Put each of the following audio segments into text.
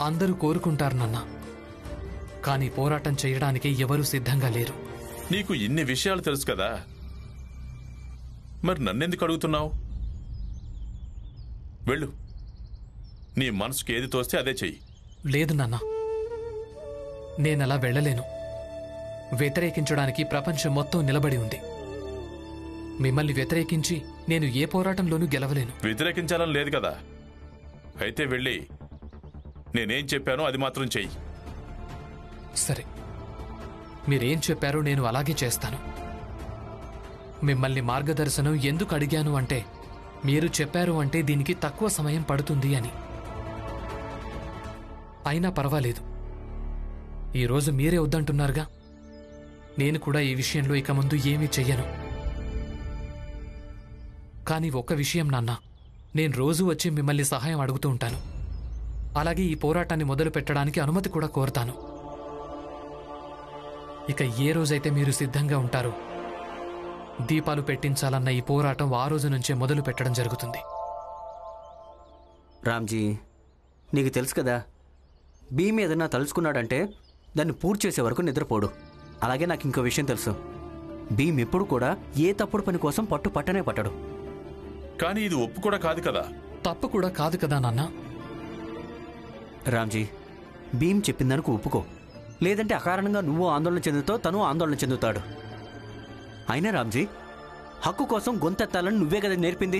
అందరూ కోరుకుంటారు నాన్న. కానీ పోరాటం చేయడానికి ఎవరూ సిద్ధంగా లేరు. నీకు ఇన్ని విషయాలు తెలుసు కదా, మరి నన్నెందుకు అడుగుతున్నావు? వెళ్ళు, నీ మనసుకి ఏది తోస్తే అదే చెయ్యి. లేదు నాన్న, నేనలా వెళ్ళలేను. వ్యతిరేకించడానికి ప్రపంచం మొత్తం నిలబడి ఉంది. మిమ్మల్ని వ్యతిరేకించి నేను ఏ పోరాటంలోనూ గెలవలేను. వ్యతిరేకించాలని లేదు కదా, అయితే వెళ్ళి నేనేం చెప్పానో అది మాత్రం చెయ్యి. సరే, మీరేం చెప్పారో నేను అలాగే చేస్తాను. మిమ్మల్ని మార్గదర్శనం ఎందుకు అడిగాను అంటే, మీరు చెప్పారు అంటే దీనికి తక్కువ సమయం పడుతుంది అని. అయినా పర్వాలేదు, ఈరోజు మీరే వద్దంటున్నారుగా. నేను కూడా ఈ విషయంలో ఇక ముందు ఏమీ చెయ్యను. కానీ ఒక్క విషయం నాన్న, నేను రోజూ వచ్చి మిమ్మల్ని సహాయం అడుగుతూ ఉంటాను. అలాగే ఈ పోరాటాన్ని మొదలు పెట్టడానికి అనుమతి కూడా కోరుతాను. ఇక ఏ రోజైతే మీరు సిద్ధంగా ఉంటారో, దీపాలు పెట్టించాలన్న ఈ పోరాటం ఆ రోజు నుంచే మొదలు పెట్టడం జరుగుతుంది. రామ్జీ, నీకు తెలుసు కదా, భీమ్ ఏదన్నా తలుచుకున్నాడంటే దాన్ని పూర్తి చేసే వరకు నిద్రపోడు. అలాగే నాకు ఇంకో విషయం తెలుసు, భీమ్ ఎప్పుడు కూడా ఏ తప్పుడు పని కోసం పట్టనే పట్టడు. కానీ ఇది ఒప్పు కూడా కాదు కదా. తప్పు కూడా కాదు కదా నాన్న. రామ్జీ, భీమ్ చెప్పిందనుకు ఒప్పుకో, లేదంటే అకారణంగా నువ్వు ఆందోళన చెందుతావు, తను ఆందోళన చెందుతాడు. అయినా రామ్జీ, హక్కు కోసం గొంతెత్తాలని నువ్వే కదా నేర్పింది.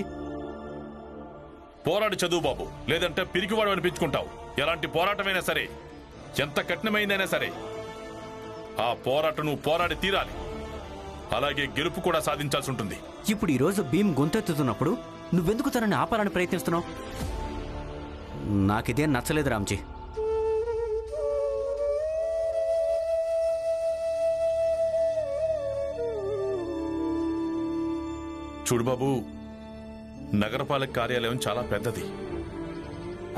పోరాడు చదువు బాబు, లేదంటే పిరికివాడు అనిపించుకుంటావు. ఎలాంటి పోరాటమైనా సరే, ఎంత కఠినమైందైనా సరే, ఆ పోరాటం నువ్వు పోరాడి తీరాలి. అలాగే గెలుపు కూడా సాధించాల్సి ఉంటుంది. ఇప్పుడు ఈరోజు భీమ్ గొంతెత్తుతున్నప్పుడు నువ్వెందుకు తనని ఆపాలని ప్రయత్నిస్తున్నావు? నాకిదేం నచ్చలేదు రామ్జీ. చూడు బాబు, నగరపాలక కార్యాలయం చాలా పెద్దది.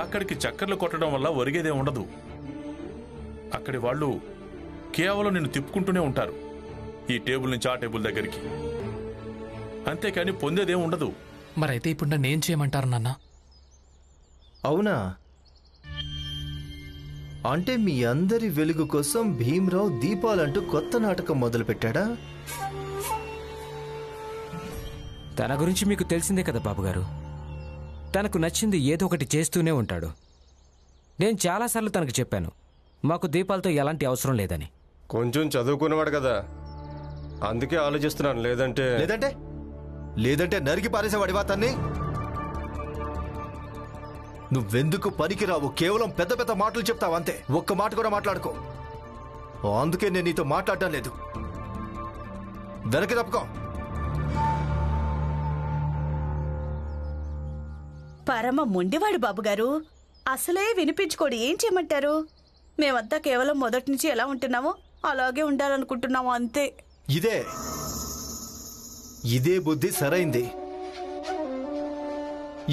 అక్కడికి చక్కర్లు కొట్టడం వల్ల ఒరిగేదే ఉండదు. అక్కడి వాళ్ళు కేవలం నిన్ను తిప్పుకుంటూనే ఉంటారు, ఈ టేబుల్ నుంచి ఆ టేబుల్ దగ్గరికి. అంతేకాని పొందేదేం ఉండదు. మరైతే ఇప్పుడు నన్నేం చేయమంటారు నాన్న? అవునా? అంటే మీ అందరి వెలుగు కోసం భీమ్రావ్ దీపాలంటూ కొత్త నాటకం మొదలుపెట్టాడా? తన గురించి మీకు తెలిసిందే కదా బాబుగారు. తనకు నచ్చింది ఏదో ఒకటి చేస్తూనే ఉంటాడు. నేను చాలాసార్లు తనకు చెప్పాను, మాకు దీపాలతో ఎలాంటి అవసరం లేదని. కొంచెం చదువుకున్నవాడు కదా, అందుకే ఆలోచిస్తున్నాను. లేదంటే లేదంటే లేదంటే నరికి పారేసేవాడివా తన్ని? నువ్వెందుకు పనికిరావు? కేవలం పెద్ద పెద్ద మాటలు చెప్తావు అంతే, ఒక్క మాట కూడా మాట్లాడుకో. అందుకే నేను నీతో మాట్లాడటం లేదు. వెనక్కి తప్పుకో. పరమ మొండివాడు బాబుగారు, అసలే వినిపించుకోడు. ఏం చేయమంటారు? మేమంతా కేవలం మొదటి నుంచి ఎలా ఉంటున్నామో అలాగే ఉండాలనుకుంటున్నాము, అంతే. ఇదే బుద్ధి సరైంది.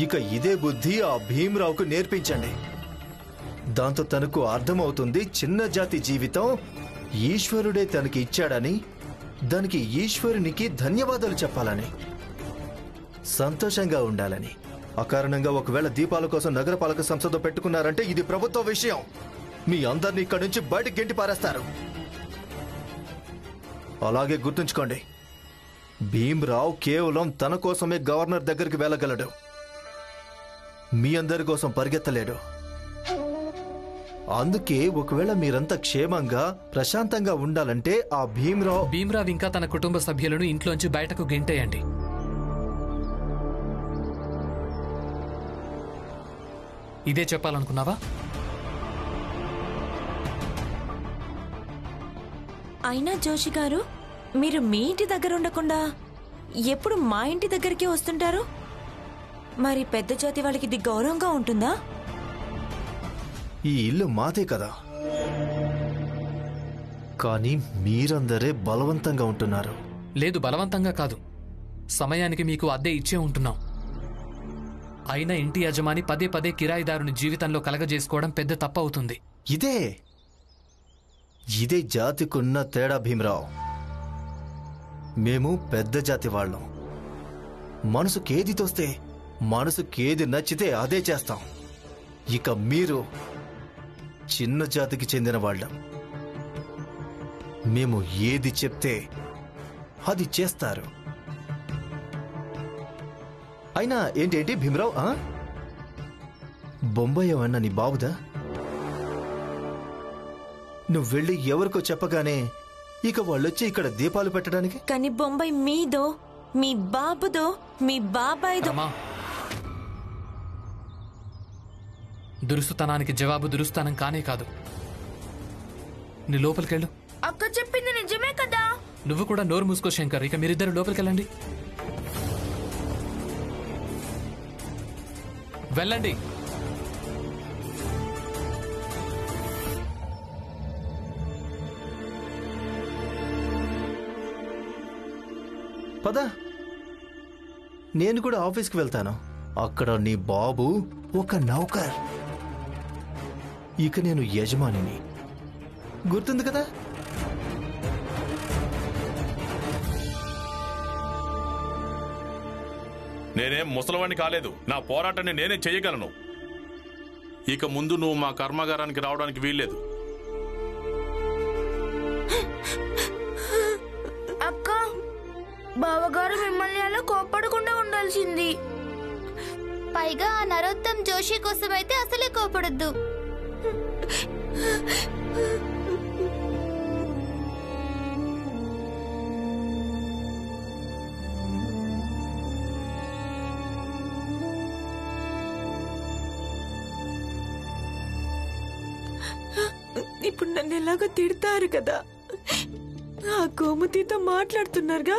ఇక ఇదే బుద్ధి ఆ భీమ్రావుకు నేర్పించండి. దాంతో తనకు అర్థమవుతుంది చిన్న జాతి జీవితం ఈశ్వరుడే తనకి ఇచ్చాడని, దానికి ఈశ్వరునికి ధన్యవాదాలు చెప్పాలని, సంతోషంగా ఉండాలని. అకారణంగా ఒకవేళ దీపాల కోసం నగరపాలక సంస్థతో పెట్టుకున్నారంటే ఇది ప్రభుత్వ విషయం. మీ అందరినీ ఇక్కడి నుంచి బయటకు గెంటి పారేస్తారు. అలాగే గుర్తుంచుకోండి, భీమ్రావ్ కేవలం తన కోసమే గవర్నర్ దగ్గరికి వెళ్ళగలడు, మీ అందరి కోసం పరిగెత్తలేడు. అందుకే ఒకవేళ మీరంతా క్షేమంగా ప్రశాంతంగా ఉండాలంటే ఆ భీమ్రావ్ ఇంకా తన కుటుంబ సభ్యులను ఇంట్లోంచి బయటకు గెంటేయండి. ఇదే చెప్పాలనుకున్నావా? అయినా జోషి గారు, మీరు మీ ఇంటి దగ్గర ఉండకుండా ఎప్పుడు మా ఇంటి దగ్గరికి వస్తుంటారు. మరి పెద్ద జాతి వాళ్ళకి ఇది గౌరవంగా ఉంటుందా? ఈ ఇల్లు మాదే కదా, కానీ మీరందరే బలవంతంగా ఉంటున్నారు. లేదు, బలవంతంగా కాదు, సమయానికి మీకు అద్దె ఇచ్చే ఉంటున్నాం. అయినా ఇంటి యజమాని పదే పదే కిరాయిదారుని జీవితంలో కలగజేసుకోవడం పెద్ద తప్పు అవుతుంది. ఇదే జాతికున్న తేడా భీమ్రావ్. మేము పెద్ద జాతి వాళ్ళం. మనసుకేది తోస్తే, మనసుకేది నచ్చితే అదే చేస్తాం. ఇక మీరు చిన్న జాతికి చెందిన వాళ్ళం. మేము ఏది చెప్తే అది చేస్తారు. అయినా ఏంటి భీమరావు, బొంబాయి అన్న నీ బాబుదా? నువ్వు వెళ్ళి ఎవరికో చెప్పగానే ఇక వాళ్ళొచ్చి ఇక్కడ దీపాలు పెట్టడానికి? కానీ బొంబాయి మీదో, మీ బాబుదో, మీ బాబాయ్దో. దురుసుతనానికి జవాబు దురుస్తానం కానే కాదు. నీ లోపలికెళ్ళు. అక్క చెప్పింది నిజమే కదా? నువ్వు కూడా నోరు మూసుకో శంకర్. ఇక మీరిద్దరు లోపలికెళ్ళండి. వెళ్ళండి. పద, నేను కూడా ఆఫీస్కి వెళ్తాను. అక్కడ నీ బాబు ఒక నౌకర్, ఇక నేను యజమానిని. గుర్తుంది కదా? నేనేం ముసలివాణ్ణి కాలేదు. నా పోరాటాన్ని నేనే చెయ్యగలను. ఇక ముందు నువ్వు మా కర్మాగారానికి రావడానికి వీల్లేదు. అక్క, బావగారు మిమ్మల్ని అలా కోపడకుండా ఉండాల్సింది. పైగా ఆ నరోత్తమ్ జోషి కోసం అయితే అసలే కోపడద్దు. ఇప్పుడు నన్ను ఎలాగో తిడతారు కదా. ఆ గోమతితో మాట్లాడుతున్నారుగా,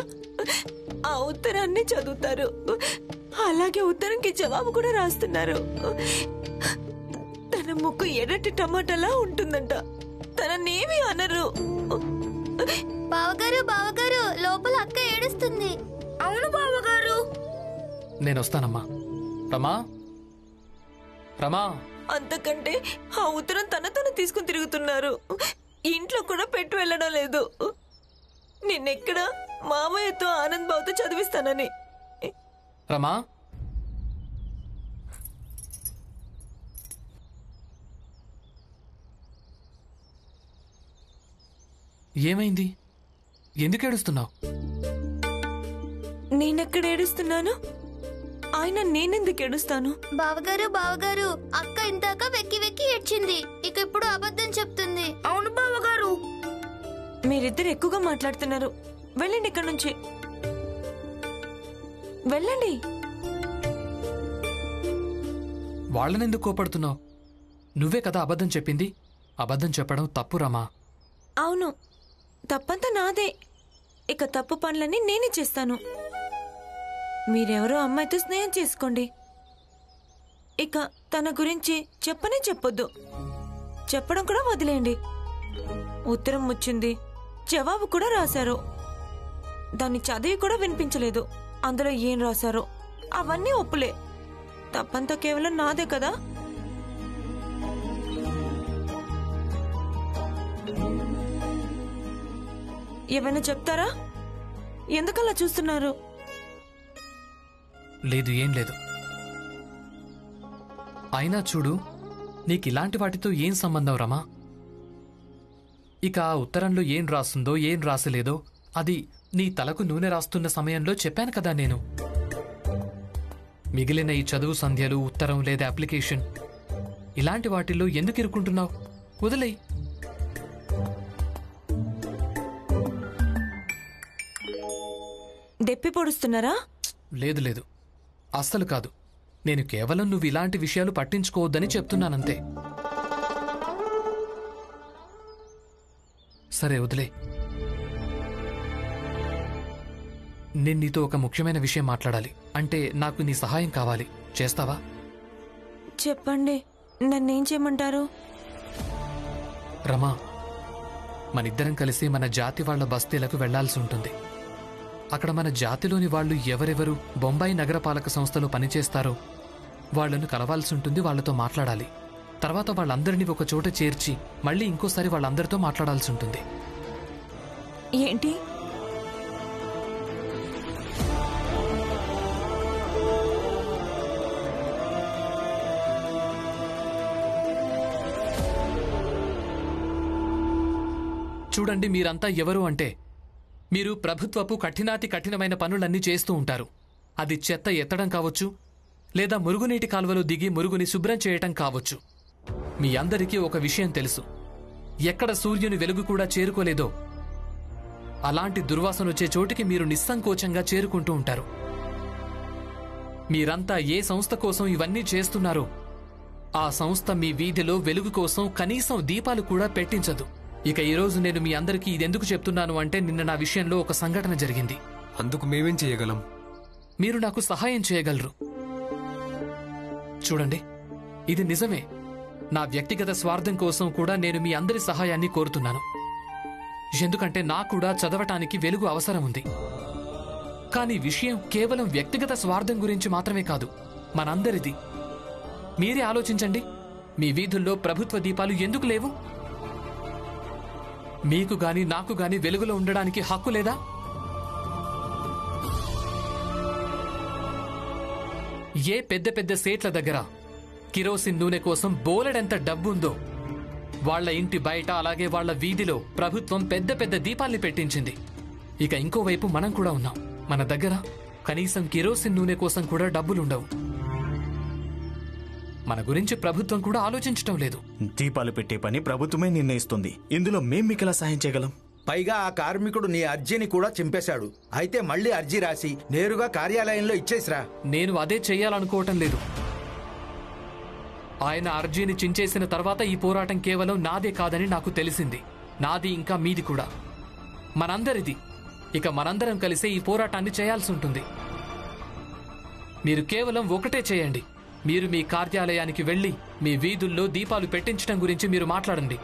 ఆ ఉత్తరాన్ని చదువుతారు, అలాగే ఉత్తరంకి జవాబు కూడా రాస్తున్నారు. తన ముక్కు ఎర్రటి టమాటాలా ఉంటుందంట. తననేమి అనరు. బావగారు బావగారు, లోపల అక్క ఏడుస్తుంది. అవును బావగారు. నేను వస్తానమ్మా. రమా, రమా. అంతకంటే ఆ ఉత్తరం తన తీసుకుని తిరుగుతున్నారు. ఇంట్లో కూడా పెట్టి వెళ్ళడం లేదు. నిన్నెక్కడ మామయ్యతో ఆనంద్ బాబుతో చదివిస్తానని. రమా, ఏమైంది? ఎందుకు ఏడుస్తున్నావు? నేనెక్కడ ఏడుస్తున్నాను? ఆయన నేనెందుకు ఏడుస్తాను? బావగారు బావగారు, అక్క ఇందాక వెక్కి వెక్కి ఏడ్చింది. ఇక ఇప్పుడు అబద్ధం చెప్తుంది. అవును బావగారు. మీరిద్దరు ఎక్కువగా మాట్లాడుతున్నారు. వెళ్ళండి ఇక్కడి నుంచి, వెళ్ళండి. వాళ్ళనెందుకు కోపడుతున్నావు? నువ్వే కదా అబద్ధం చెప్పింది. అబద్ధం చెప్పడం తప్పు రమా. అవును, తప్పంతా నాదే. ఇక తప్పు పనులన్నీ నేనే చేస్తాను. మీరెవరో అమ్మాయితో స్నేహం చేసుకోండి. ఇక తన గురించి చెప్పనే చెప్పొద్దు. చెప్పడం కూడా వదిలేయండి. ఉత్తరం వచ్చింది, జవాబు కూడా రాశారు. దాన్ని చదివి కూడా వినిపించలేదు. అందులో ఏం రాశారో అవన్నీ ఒప్పులే. తప్పంతా కేవలం నాదే కదా. ఏమైనా చెప్తారా? ఎందుకలా చూస్తున్నారు? లేదు, ఏం లేదు. అయినా చూడు, నీకిలాంటి వాటితో ఏం సంబంధం రమా? ఇక ఆ ఉత్తరంలో ఏం రాస్తుందో ఏం రాసలేదో అది నీ తలకు నూనె రాస్తున్న సమయంలో చెప్పాను కదా నేను. మిగిలిన ఈ చదువు సంధ్యలు, ఉత్తరం లేదా అప్లికేషన్, ఇలాంటి వాటిల్లో ఎందుకు ఇరుక్కుంటున్నావు? వదిలేయ్. దెప్పి పొడుస్తున్నారా? లేదు లేదు, అస్సలు కాదు. నేను కేవలం నువ్వు ఇలాంటి విషయాలు పట్టించుకోవద్దని చెప్తున్నానంతే. సరే వదిలే. నేను నీతో ఒక ముఖ్యమైన విషయం మాట్లాడాలి. అంటే నాకు నీ సహాయం కావాలి. చేస్తావా? చెప్పండి, నన్నేం చేయమంటారు? రమా, మనిద్దరం కలిసి మన జాతి వాళ్ల బస్తీలకు వెళ్లాల్సి ఉంటుంది. అక్కడ మన జాతిలోని వాళ్ళు ఎవరెవరు బొంబాయి నగరపాలక సంస్థలో పనిచేస్తారో వాళ్లను కలవాల్సి ఉంటుంది. వాళ్లతో మాట్లాడాలి. తర్వాత వాళ్ళందరినీ ఒక చోట చేర్చి మళ్ళీ ఇంకోసారి వాళ్ళందరితో మాట్లాడాల్సి ఉంటుంది. ఏంటి? చూడండి, మీరంతా ఎవరు అంటే మీరు ప్రభుత్వపు కఠినాతి కఠినమైన పనులన్నీ చేస్తూ ఉంటారు. అది చెత్త ఎత్తడం కావచ్చు, లేదా మురుగునీటి కాలువలో దిగి మురుగుని శుభ్రం చేయటం కావచ్చు. మీ అందరికీ ఒక విషయం తెలుసు, ఎక్కడ సూర్యుని వెలుగు కూడా చేరుకోలేదో అలాంటి దుర్వాసనొచ్చే చోటికి మీరు నిస్సంకోచంగా చేరుకుంటూ ఉంటారు. మీరంతా ఏ సంస్థ కోసం ఇవన్నీ చేస్తున్నారో ఆ సంస్థ మీ వీధిలో వెలుగు కోసం కనీసం దీపాలు కూడా పెట్టించదు. ఇక ఈరోజు నేను మీ అందరికీ ఇదెందుకు చెప్తున్నాను అంటే నిన్న నా విషయంలో ఒక సంఘటన జరిగింది. అందుకు మేమేం చేయగలం? మీరు నాకు సహాయం చేయగలరు. చూడండి, ఇది నిజమే. నా వ్యక్తిగత స్వార్థం కోసం కూడా నేను మీ అందరి సహాయాన్ని కోరుతున్నాను. ఎందుకంటే నాకు కూడా చదవటానికి వెలుగు అవసరం ఉంది. కానీ విషయం కేవలం వ్యక్తిగత స్వార్థం గురించి మాత్రమే కాదు, మనందరిది. మీరే ఆలోచించండి, మీ వీధుల్లో ప్రభుత్వ దీపాలు ఎందుకు లేవు? మీకు గాని నాకు గాని వెలుగులో ఉండడానికి హక్కు లేదా? ఏ పెద్ద పెద్ద సేట్ల దగ్గర కిరోసిన్ నూనె కోసం బోలెడంత డబ్బుందో వాళ్ల ఇంటి బయట అలాగే వాళ్ల వీధిలో ప్రభుత్వం పెద్ద పెద్ద దీపాల్ని పెట్టించింది. ఇక ఇంకోవైపు మనం కూడా ఉన్నాం. మన దగ్గర కనీసం కిరోసిన్ నూనె కోసం కూడా డబ్బులుండవు. మన గురించి ప్రభుత్వం కూడా ఆలోచించటం లేదు. దీపాలు పెట్టే పని ప్రభుత్వమే నిర్ణయిస్తుంది. ఇందులో మేం మీకు ఎలా సహాయం చేయగలం? పైగా ఆ కార్మికుడు నీ అర్జీని కూడా చింపేశాడు. అయితే మళ్ళీ అర్జీ రాసి నేరుగా కార్యాలయంలో ఇచ్చేసిరా. నేను అదే చెయ్యాలనుకోవటం లేదు. ఆయన అర్జీని చించేసిన తర్వాత ఈ పోరాటం కేవలం నాదే కాదని నాకు తెలిసింది. నాది, ఇంకా మీది కూడా, మనందరిది. ఇక మనందరం కలిసే ఈ పోరాటాన్ని చేయాల్సి ఉంటుంది. మీరు కేవలం ఒకటే చేయండి. మీరు మీ కార్యాలయానికి వెళ్లి మీ వీధుల్లో దీపాలు పెట్టించడం గురించి మీరు మాట్లాడండి.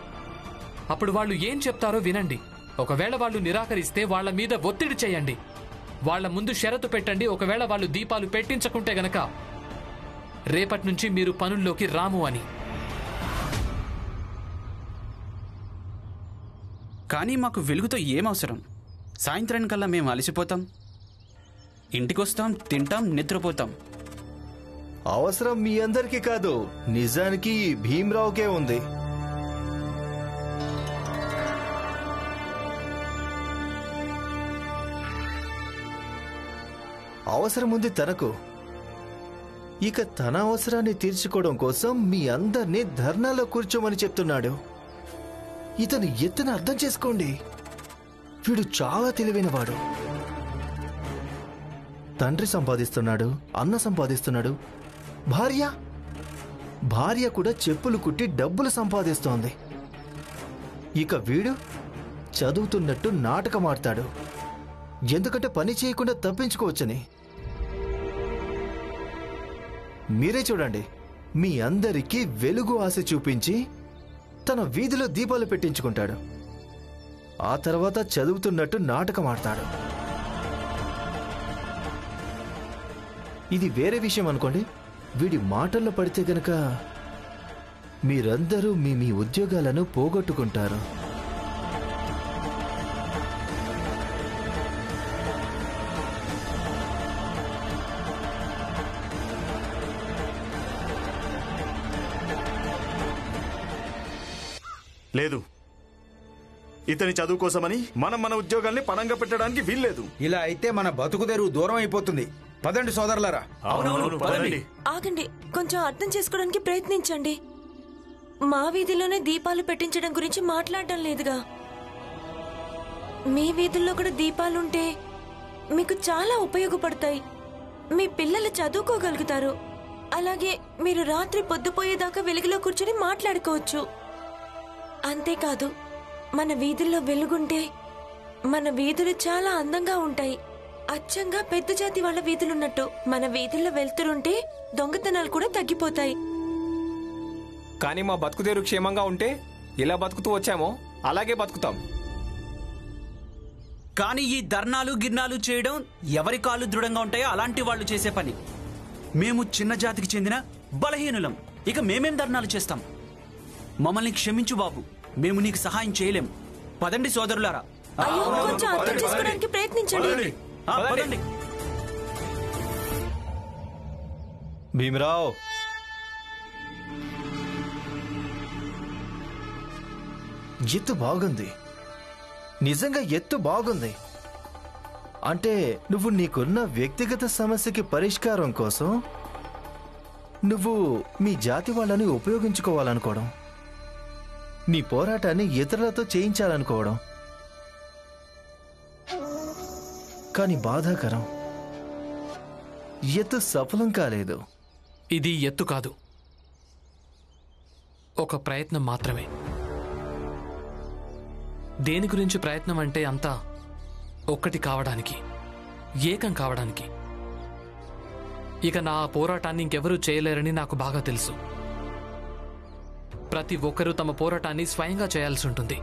అప్పుడు వాళ్ళు ఏం చెప్తారో వినండి. ఒకవేళ వాళ్ళు నిరాకరిస్తే వాళ్ల మీద ఒత్తిడి చేయండి. వాళ్ల ముందు షరతు పెట్టండి. ఒకవేళ వాళ్ళు దీపాలు పెట్టించకుంటే గనక రేపటి నుంచి మీరు పనుల్లోకి రాము అని. కానీ మాకు వెలుగుతో ఏమవసరం? సాయంత్రానికల్లా మేము అలసిపోతాం, ఇంటికొస్తాం, తింటాం, నిద్రపోతాం. అవసరం మీ అందరికీ కాదు, నిజానికి ఈ భీమ్రావుకే ఉంది. అవసరం ఉంది తనకు. ఇక తన అవసరాన్ని తీర్చుకోవడం కోసం మీ అందరినీ ధర్నాలో కూర్చోమని చెప్తున్నాడు. ఇతను ఎత్తున అర్థం చేసుకోండి. వీడు చాలా తెలివైనవాడు. తండ్రి సంపాదిస్తున్నాడు, అన్న సంపాదిస్తున్నాడు, భార్య కూడా చెప్పులు కుట్టి డబ్బులు సంపాదిస్తోంది. ఇక వీడు చదువుతున్నట్టు నాటకమాడతాడు. ఎందుకంటే పని చేయకుండా తప్పించుకోవచ్చని. మీరే చూడండి, మీ అందరికీ వెలుగు ఆశ చూపించి తన వీధిలో దీపాలు పెట్టించుకుంటాడు. ఆ తర్వాత చదువుతున్నట్టు నాటకమాడతాడు. ఇది వేరే విషయం అనుకోండి. వీడి మాటల్లో పడితే గనక మీరందరూ మీ ఉద్యోగాలను పోగొట్టుకుంటారు. లేదు, ఇతని చదువు కోసమని మనం మన ఉద్యోగాల్ని పణంగా పెట్టడానికి వీల్లేదు. ఇలా అయితే మన బతుకుదెరువు దూరం అయిపోతుంది. పదండి సోదరులారా. ఆగండి, కొంచెం అర్థం చేసుకోవడానికి ప్రయత్నించండి. మా వీధిలోనే దీపాలు పెట్టించడం గురించి మాట్లాడటం లేదుగా. మీ వీధుల్లో కూడా దీపాలుంటే మీకు చాలా ఉపయోగపడతాయి. మీ పిల్లలు చదువుకోగలుగుతారు. అలాగే మీరు రాత్రి పొద్దుపోయేదాకా వెలుగులో కూర్చొని మాట్లాడుకోవచ్చు. అంతేకాదు, మన వీధుల్లో వెలుగుంటే మన వీధులు చాలా అందంగా ఉంటాయి. అచ్చంగా పెద్ద జాతి వాళ్ళ వీధులున్నట్టు. మన వీధుల్లో వెళ్తుంటే దొంగతనాలు కూడా తగ్గిపోతాయి. కానీ మా బతుకుదేరు క్షేమంగా ఉంటే ఇలా బతుకుతూ వచ్చామో అలాగే బతుకుతాం. కానీ ఈ ధర్నాలు గిర్నాలు చేయడం ఎవరి కాళ్ళు దృఢంగా ఉంటాయో అలాంటి వాళ్ళు చేసే పని. మేము చిన్న జాతికి చెందిన బలహీనులం. ఇక మేమేం ధర్నాలు చేస్తాం? మమ్మల్ని క్షమించు బాబు, మేము నీకు సహాయం చేయలేం. పదండి సోదరులారా. అయ్యో, కొంచెం అర్థం చేసుకోవడానికి ప్రయత్నించండి. పదండి. భీమరావ్, ఎత్తు బాగుంది. నిజంగా ఎత్తు బాగుంది. అంటే నువ్వు నీకున్న వ్యక్తిగత సమస్యకి పరిష్కారం కోసం నువ్వు మీ జాతి వాళ్ళని ఉపయోగించుకోవాలనుకోవడం, నీ పోరాటాన్ని ఇతరులతో చేయించాలనుకోవడం. కానీ బాధాకరం, ఎత్తు సఫలం కాలేదు. ఇది ఎత్తు కాదు, ఒక ప్రయత్నం మాత్రమే. దేని గురించి ప్రయత్నం అంటే అంతా ఒక్కటి కావడానికి, ఏకం కావడానికి. ఇక నా పోరాటాన్ని ఇంకెవరూ చేయలేరని నాకు బాగా తెలుసు. ప్రతి ఒక్కరూ తమ పోరాటాన్ని స్వయంగా చేయాల్సి ఉంటుంది.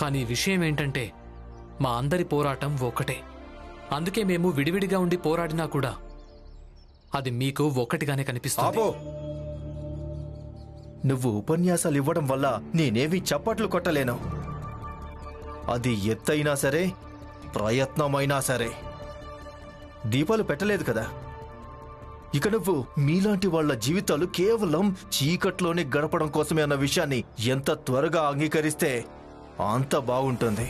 కానీ విషయం ఏంటంటే మా అందరి పోరాటం ఒక్కటే. అందుకే మేము విడివిడిగా ఉండి పోరాడినా కూడా అది మీకు ఒక్కటిగానే కనిపిస్తుంది. నువ్వు ఉపన్యాసాలు ఇవ్వడం వల్ల నేనేవి చప్పట్లు కొట్టలేను. అది ఎత్తైనా సరే, ప్రయత్నమైనా సరే. దీపాలు పెట్టలేదు కదా. ఇక నువ్వు మీలాంటి వాళ్ళ జీవితాలు కేవలం చీకట్లోనే గడపడం కోసమే అన్న విషయాన్ని ఎంత త్వరగా అంగీకరిస్తే అంత బాగుంటుంది.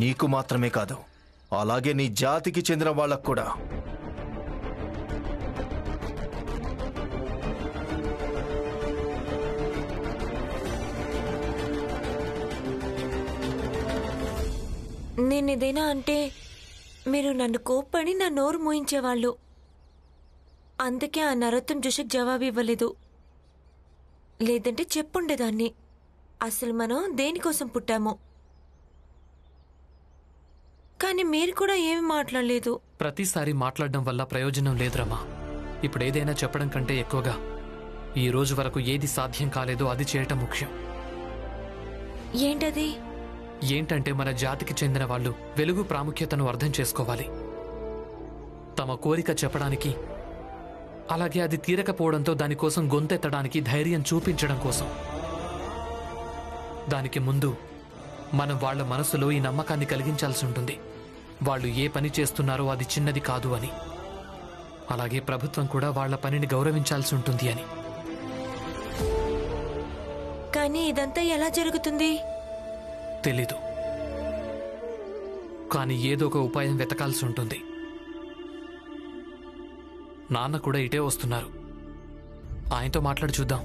నీకు మాత్రమే కాదు, అలాగే నీ జాతికి చెందిన వాళ్ళకు కూడా. నేనేదైనా అంటే మీరు నన్ను కోప్పడి నా నోరు మూయించేవాళ్ళు. అందుకే ఆ నరోత్తం జోషికి జవాబు ఇవ్వలేదు. లేదంటే చెప్పుండేదాన్ని అసలు మనం దేనికోసం పుట్టామో. కానీ మీరు కూడా ఏమి మాట్లాడలేదు. ప్రతిసారి మాట్లాడడం వల్ల ప్రయోజనం లేదురమ్మా. ఇప్పుడు ఏదైనా చెప్పడం కంటే ఎక్కువగా ఈ రోజు వరకు ఏది సాధ్యం కాలేదో అది చేయటం ముఖ్యం. ఏంటది? ఏంటంటే మన జాతికి చెందిన వాళ్ళు వెలుగు ప్రాముఖ్యతను అర్థం చేసుకోవాలి. తమ కోరిక చెప్పడానికి, అలాగే అది తీరకపోవడంతో దానికోసం గొంతెత్తడానికి ధైర్యం చూపించడం కోసం. దానికి ముందు మనం వాళ్ల మనసులో ఈ నమ్మకాన్ని కలిగించాల్సి ఉంటుంది. వాళ్ళు ఏ పని చేస్తున్నారో అది చిన్నది కాదు అని. అలాగే ప్రభుత్వం కూడా వాళ్ల పనిని గౌరవించాల్సి ఉంటుంది అని. కానీ ఇదంతా ఎలా జరుగుతుంది తెలీదు. కానీ ఏదో ఒక ఉపాయం వెతకాల్సి ఉంటుంది. నాన్న కూడా ఇటే వస్తున్నారు. ఆయనతో మాట్లాడి చూద్దాం.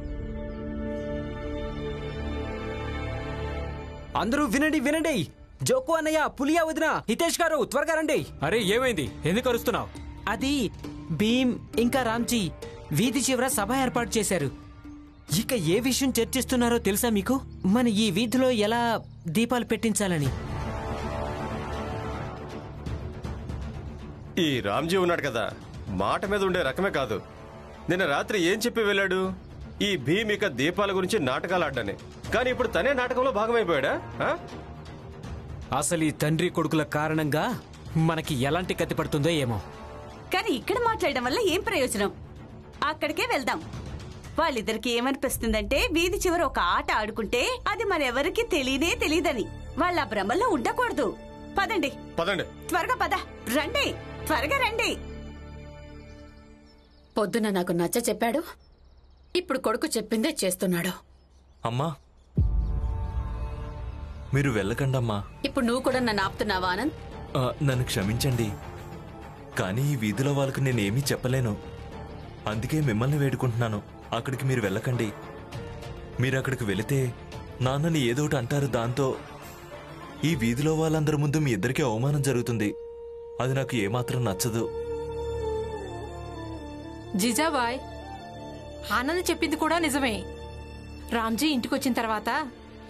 అందరూ వినండి వినండి. జోకు అన్నయ్య, పులియా వదిన, హితేష్ గారు త్వరగా రండి. అరే ఏమైంది? ఎందుకు అరుస్తున్నావు? అది భీమ్ ఇంకా రామ్జీ వీధి చివర సభ ఏర్పాటు చేశారు. ఇక ఏ విషయం చర్చిస్తున్నారో తెలుసా మీకు? మన ఈ వీధిలో ఎలా దీపాలు పెట్టించాలని. ఈ రామ్జీ ఉన్నాడు కదా, మాట మీద ఉండే రకమే కాదు. నిన్న రాత్రి ఏం చెప్పి వెళ్ళాడు? ఈ భీమ్ ఇక దీపాల గురించి నాటకాలు ఆడ్డానే. కానీ ఇప్పుడు తనే నాటకంలో భాగమైపోయాడా? అసలు ఈ తండ్రి కొడుకుల కారణంగా మనకి ఎలాంటి కత్తి పడుతుందో ఏమో. కానీ ఇక్కడ మాట్లాడడం వల్ల ఏం ప్రయోజనం? అక్కడికే వెళ్దాం. వాళ్ళిద్దరికి ఏమనిపిస్తుందంటే వీధి చివర ఒక ఆట ఆడుకుంటే అది మరెవరికి తెలియదని. వాళ్ళ భ్రమల్లో ఉండకూడదు. పదండి పదండి, త్వరగా పద. రండి, త్వరగా రండి. పొద్దున నాకు నచ్చ చెప్పాడు, ఇప్పుడు కొడుకు చెప్పిందే చేస్తున్నాడు. అమ్మా, మీరు వెళ్ళకండమ్మా. ఇప్పుడు నువ్వు కూడా నన్ను ఆపుతున్నావా ఆనంద్? నన్ను క్షమించండి, కానీ ఈ వీధిలో వాళ్ళకు నేనేమీ చెప్పలేను. అందుకే మిమ్మల్ని వేడుకుంటున్నాను, అక్కడికి మీరు వెళ్ళకండి. మీరు అక్కడికి వెళితే నాన్నని ఏదో ఒకటి అంటారు. దాంతో ఈ వీధిలో వాళ్ళందరి ముందు మీ ఇద్దరికీ అవమానం జరుగుతుంది. అది నాకు ఏమాత్రం నచ్చదు. జిజాబాయ్, ఆనంద్ చెప్పింది కూడా నిజమే. రామ్జీ ఇంటికొచ్చిన తర్వాత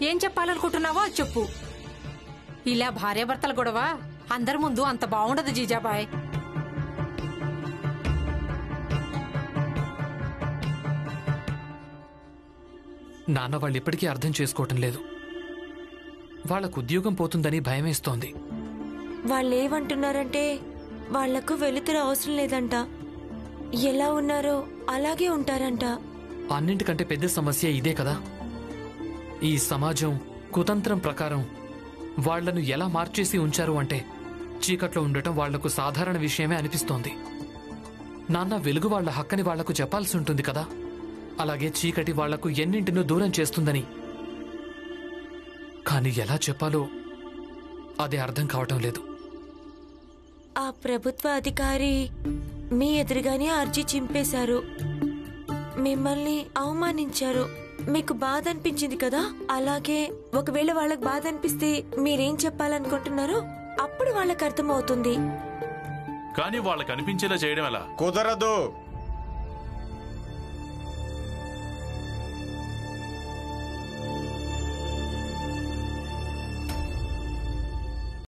ఏం చెప్పాలనుకుంటున్నావో అది చెప్పు. ఇలా భార్యాభర్తల గొడవ అందరి ముందు అంత బాగుండదు జీజాబాయ్. నాన్న వాళ్ళు ఇప్పటికీ అర్థం చేసుకోవటం లేదు. వాళ్లకు ఉద్యోగం పోతుందని భయమేస్తోంది. వాళ్ళేమంటున్నారంటే వాళ్లకు వెలుతురు అవసరం లేదంట, ఎలా ఉన్నారో అలాగే ఉంటారంట. అన్నింటికంటే పెద్ద సమస్య ఇదే కదా. ఈ సమాజం కుతంత్రం ప్రకారం వాళ్లను ఎలా మార్చేసి ఉంచారు అంటే చీకట్లో ఉండటం వాళ్లకు సాధారణ విషయమే అనిపిస్తోంది. నాన్న వెలుగు వాళ్ల హక్కని వాళ్లకు చెప్పాల్సి ఉంటుంది కదా. అలాగే చీకటి వాళ్లకు ఎన్నింటినో దూరం చేస్తుందని. కానీ ఎలా చెప్పాలో అదే అర్థం కావటం లేదు. ఆ ప్రభుత్వ అధికారి మీ ఎదురుగానే అర్జీ చింపేశారు, మిమ్మల్ని అవమానించారు. మీకు బాధ అనిపించింది కదా? అలాగే ఒకవేళ వాళ్ళకి బాధ అనిపిస్తే మీరేం చెప్పాలనుకుంటున్నారో అప్పుడు వాళ్ళకి అర్థమవుతుంది. కానీ వాళ్ళకి అనిపించేలా చేయడం ఎలా? కుదరదు.